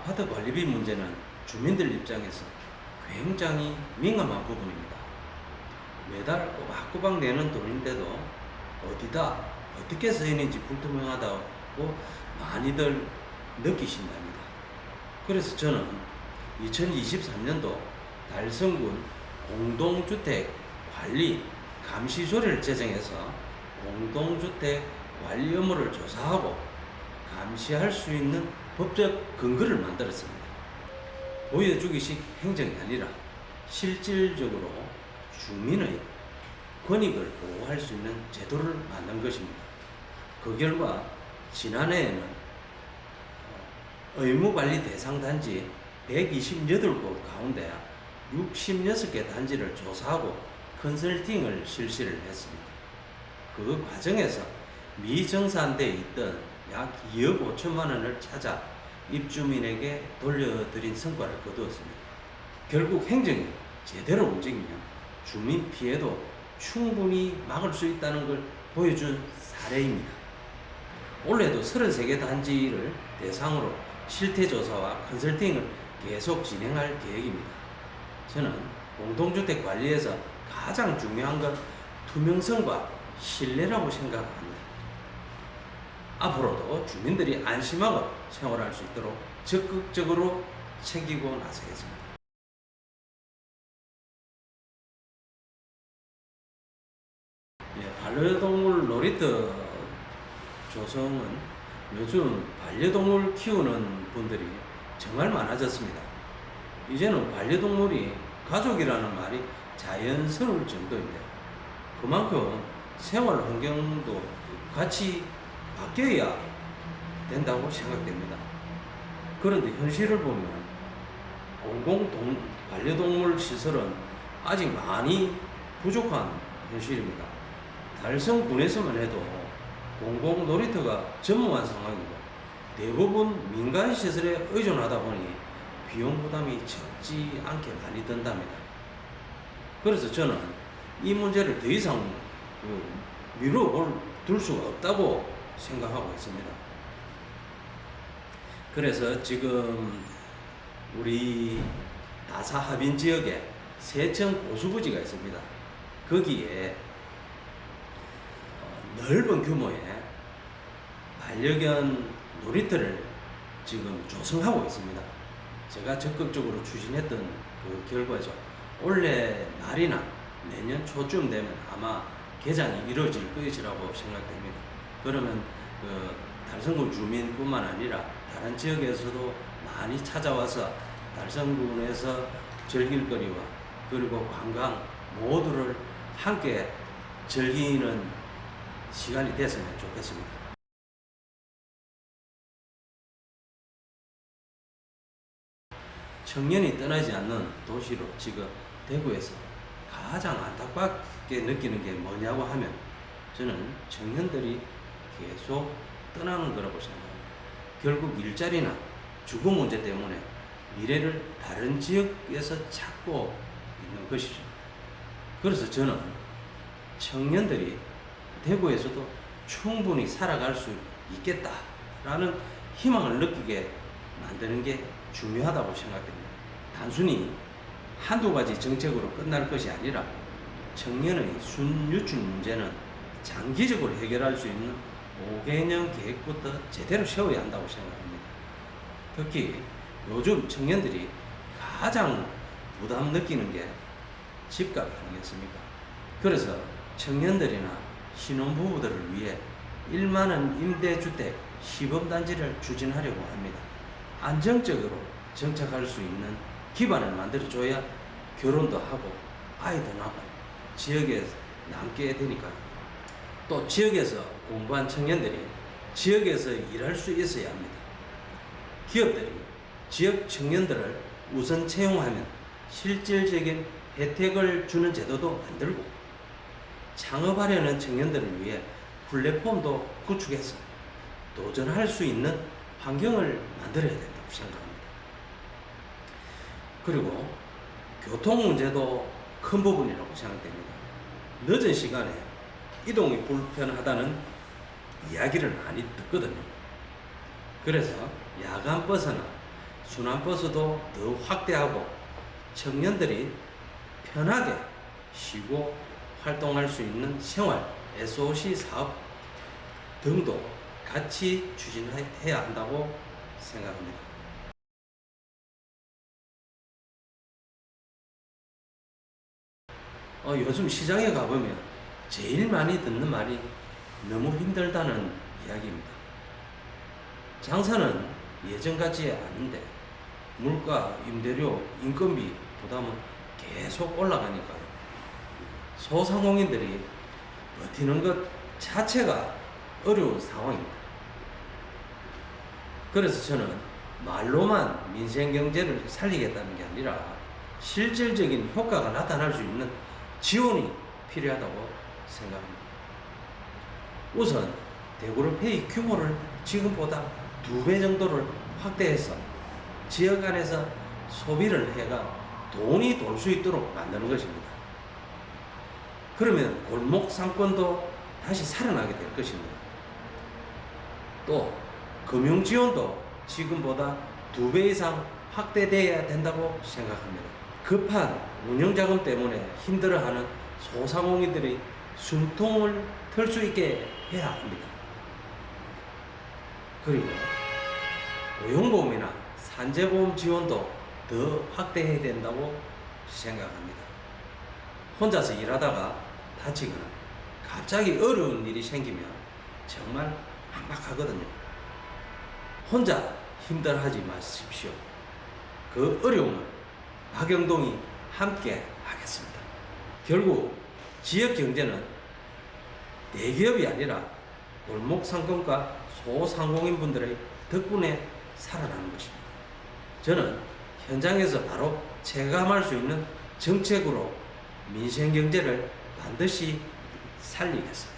아파트 관리비 문제는 주민들 입장에서 굉장히 민감한 부분입니다. 매달 꼬박꼬박 내는 돈인데도 어디다 어떻게 쓰이는지 불투명하다고 많이들 느끼신답니다. 그래서 저는 2023년도 달성군 공동주택 관리 감시조례를 제정해서 공동주택 관리 업무를 조사하고 감시할 수 있는 법적 근거를 만들었습니다. 보여주기식 행정이 아니라 실질적으로 주민의 권익을 보호할 수 있는 제도를 만든 것입니다. 그 결과 지난해에는 의무관리 대상 단지 128곳 가운데 66개 단지를 조사하고 컨설팅을 실시를 했습니다. 그 과정에서 미정산대에 있던 약 2억 5천만 원을 찾아 입주민에게 돌려드린 성과를 거두었습니다. 결국 행정이 제대로 움직이면 주민 피해도 충분히 막을 수 있다는 걸 보여준 사례입니다. 올해도 33개 단지를 대상으로 실태조사와 컨설팅을 계속 진행할 계획입니다. 저는 공동주택 관리에서 가장 중요한 건 투명성과 신뢰라고 생각합니다. 앞으로도 주민들이 안심하고 생활할 수 있도록 적극적으로 챙기고 나서겠습니다. 반려동물 놀이터 조성은 요즘 반려동물 키우는 분들이 정말 많아졌습니다. 이제는 반려동물이 가족이라는 말이 자연스러울 정도인데 그만큼 생활 환경도 같이 바뀌어야 된다고 생각됩니다. 그런데 현실을 보면 반려동물 시설은 아직 많이 부족한 현실입니다. 달성군에서만 해도 공공 놀이터가 전무한 상황이고 대부분 민간 시설에 의존하다 보니 비용 부담이 적지 않게 많이 든답니다. 그래서 저는 이 문제를 더 이상 미뤄둘 수가 없다고 생각하고 있습니다. 그래서 지금 우리 다사 하빈 지역에 세청 고수부지가 있습니다. 거기에 넓은 규모의 반려견 놀이터를 지금 조성하고 있습니다. 제가 적극적으로 추진했던 그 결과죠. 올해 말이나 내년 초쯤 되면 아마 개장이 이루어질 것이라고 생각됩니다. 그러면 그 달성군 주민뿐만 아니라 다른 지역에서도 많이 찾아와서 달성군에서 즐길 거리와 그리고 관광 모두를 함께 즐기는 시간이 됐으면 좋겠습니다. 청년이 떠나지 않는 도시로 지금 대구에서 가장 안타깝게 느끼는 게 뭐냐고 하면 저는 청년들이 계속 떠나는 거라고 생각합니다. 결국 일자리나 주거 문제 때문에 미래를 다른 지역에서 찾고 있는 것이죠. 그래서 저는 청년들이 대구에서도 충분히 살아갈 수 있겠다라는 희망을 느끼게 만드는 게 중요하다고 생각됩니다. 단순히 한두 가지 정책으로 끝날 것이 아니라 청년의 순유출 문제는 장기적으로 해결할 수 있는 5개년 계획부터 제대로 세워야 한다고 생각합니다. 특히 요즘 청년들이 가장 부담 느끼는 게 집값 아니겠습니까? 그래서 청년들이나 신혼부부들을 위해 1만원 임대주택 시범단지를 추진하려고 합니다. 안정적으로 정착할 수 있는 기반을 만들어줘야 결혼도 하고 아이도 낳고 지역에 남게 되니까요. 또 지역에서 공부한 청년들이 지역에서 일할 수 있어야 합니다. 기업들이 지역 청년들을 우선 채용하면 실질적인 혜택을 주는 제도도 만들고 창업하려는 청년들을 위해 플랫폼도 구축해서 도전할 수 있는 환경을 만들어야 된다고 생각합니다. 그리고 교통 문제도 큰 부분이라고 생각됩니다. 늦은 시간에 이동이 불편하다는 이야기를 많이 듣거든요. 그래서 야간 버스나 순환버스도 더 확대하고 청년들이 편하게 쉬고 활동할 수 있는 생활 SOC 사업 등도 같이 추진해야 한다고 생각합니다. 요즘 시장에 가보면 제일 많이 듣는 말이 너무 힘들다는 이야기입니다. 장사는 예전 같지 않은데 물가, 임대료, 인건비 부담은 계속 올라가니까요. 소상공인들이 버티는 것 자체가 어려운 상황입니다. 그래서 저는 말로만 민생 경제를 살리겠다는 게 아니라 실질적인 효과가 나타날 수 있는 지원이 필요하다고 생각합니다. 우선 대구로페이 규모를 지금보다 2배 정도를 확대해서 지역 안에서 소비를 해가 돈이 돌 수 있도록 만드는 것입니다. 그러면 골목 상권도 다시 살아나게 될 것입니다. 또 금융 지원도 지금보다 2배 이상 확대되어야 된다고 생각합니다. 급한 운영자금 때문에 힘들어하는 소상공인들이 숨통을 털 수 있게 해야 합니다. 그리고 고용보험이나 산재보험 지원도 더 확대해야 된다고 생각합니다. 혼자서 일하다가 다치거나 갑자기 어려운 일이 생기면 정말 막막하거든요. 혼자 힘들어하지 마십시오. 그 어려움을 박영동이 함께 하겠습니다. 결국 지역 경제는 대기업이 아니라 골목 상권과 소상공인분들의 덕분에 살아나는 것입니다. 저는 현장에서 바로 체감할 수 있는 정책으로 민생 경제를 반드시 살리겠습니다.